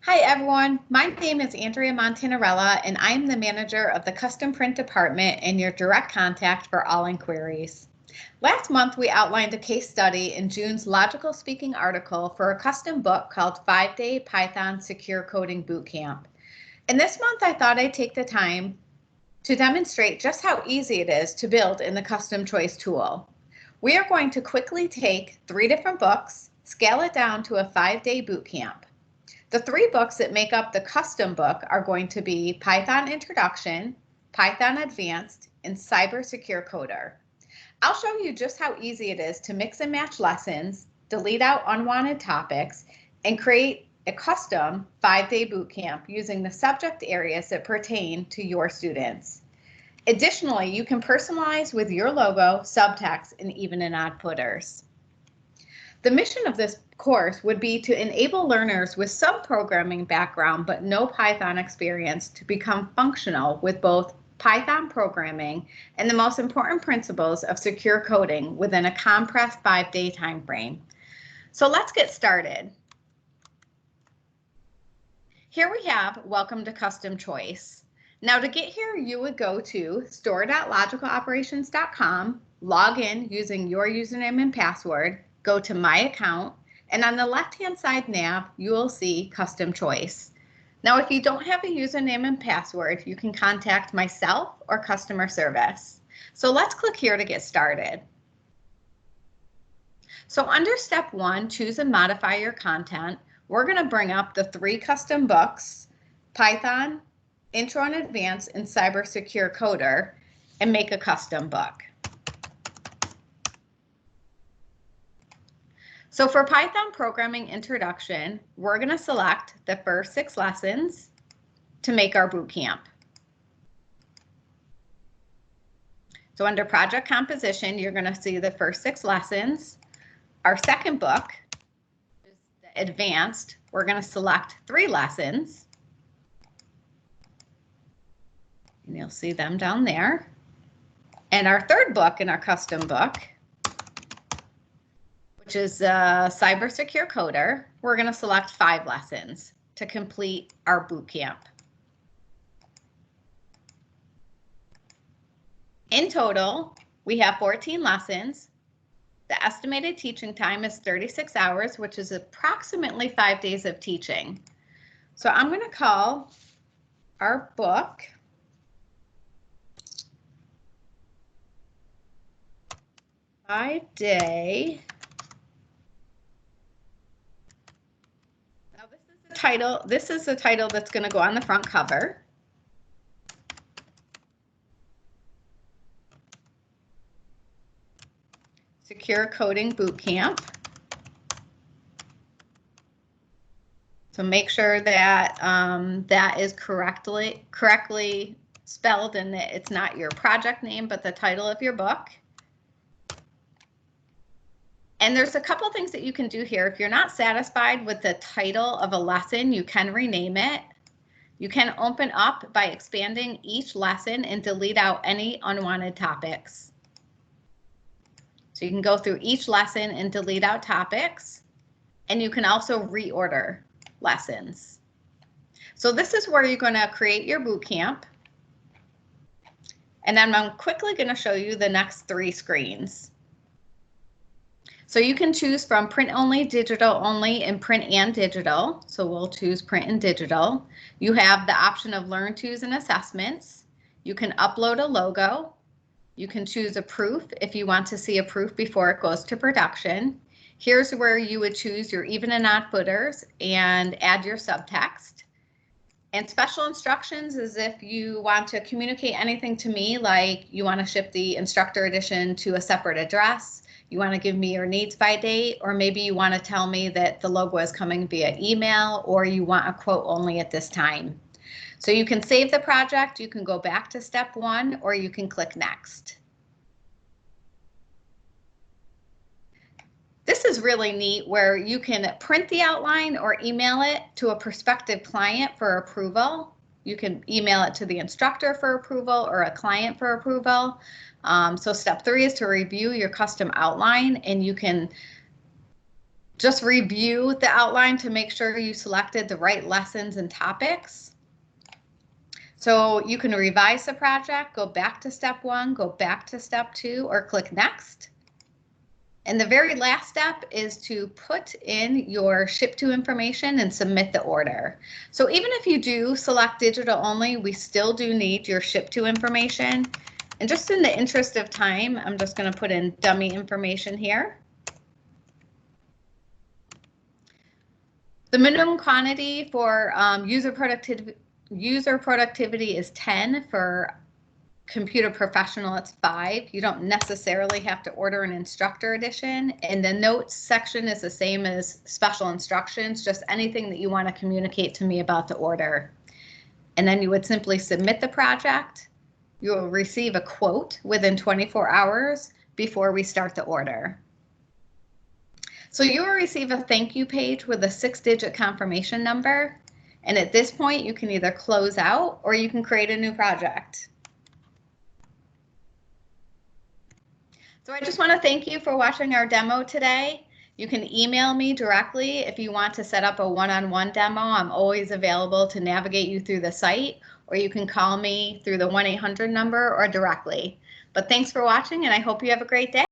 Hi everyone, my name is Andrea Montanarella and I'm the manager of the Custom Print Department and your direct contact for all inquiries. Last month we outlined a case study in June's Logical Speaking article for a custom book called 5-Day Python Secure Coding Bootcamp. And this month I thought I'd take the time to demonstrate just how easy it is to build in the CustomCHOICE tool. We are going to quickly take 3 different books, scale it down to a 5-day bootcamp. The 3 books that make up the custom book are going to be Python Introduction, Python Advanced, and Cyber Secure Coder. I'll show you just how easy it is to mix and match lessons, delete out unwanted topics, and create a custom 5-day bootcamp using the subject areas that pertain to your students. Additionally, you can personalize with your logo, subtext, and even in odd footers. The mission of this course would be to enable learners with some programming background but no Python experience to become functional with both Python programming and the most important principles of secure coding within a compressed 5-day time frame. So let's get started. Here we have Welcome to CustomCHOICE. Now to get here, you would go to store.logicaloperations.com, log in using your username and password, go to My Account, and on the left-hand side nav, you will see CustomCHOICE. Now, if you don't have a username and password, you can contact myself or customer service. So let's click here to get started. So under step 1, choose and modify your content. We're going to bring up the 3 custom books, Python, Intro and Advanced, and Cyber Secure Coder, and make a custom book. So for Python Programming Introduction, we're going to select the first 6 lessons to make our bootcamp. So under Project Composition, you're going to see the first 6 lessons. Our second book is the Advanced. We're going to select 3 lessons. And you'll see them down there. And our third book in our custom book, which is Cyber Secure Coder, we're going to select 5 lessons to complete our bootcamp. In total, we have 14 lessons. The estimated teaching time is 36 hours, which is approximately 5 days of teaching. So I'm going to call our book "5-Day." This is the title that's going to go on the front cover. Secure Coding Bootcamp. So make sure that that is correctly spelled and that it's not your project name, but the title of your book. And there's a couple things that you can do here. If you're not satisfied with the title of a lesson, you can rename it. You can open up by expanding each lesson and delete out any unwanted topics. So you can go through each lesson and delete out topics. And you can also reorder lessons. So this is where you're going to create your bootcamp. And then I'm quickly going to show you the next 3 screens. So you can choose from print only, digital only, and print and digital. So we'll choose print and digital. You have the option of learn tos and assessments. You can upload a logo. You can choose a proof if you want to see a proof before it goes to production. Here's where you would choose your even and odd footers and add your subtext. And special instructions is if you want to communicate anything to me, like you want to ship the instructor edition to a separate address, you want to give me your needs by date, or maybe you want to tell me that the logo is coming via email, or you want a quote only at this time. So you can save the project, you can go back to step 1, or you can click next. This is really neat where you can print the outline or email it to a prospective client for approval. You can email it to the instructor for approval or a client for approval. So step 3 is to review your custom outline, and you can Just review the outline to make sure you selected the right lessons and topics. So you can revise the project, go back to step 1, go back to step 2, or click next. And the very last step is to put in your ship to information and submit the order. So even if you do select digital only, we still do need your ship to information. And just in the interest of time, I'm just going to put in dummy information here. The minimum quantity for user productivity is 10. For computer professional, it's 5. You don't necessarily have to order an instructor edition. And the notes section is the same as special instructions, just anything that you want to communicate to me about the order. And then you would simply submit the project. You will receive a quote within 24 hours before we start the order. So you will receive a thank you page with a 6-digit confirmation number. And at this point, you can either close out or you can create a new project. So I just want to thank you for watching our demo today. You can email me directly if you want to set up a one-on-one demo. I'm always available to navigate you through the site, or you can call me through the 1-800 number or directly. But thanks for watching, and I hope you have a great day.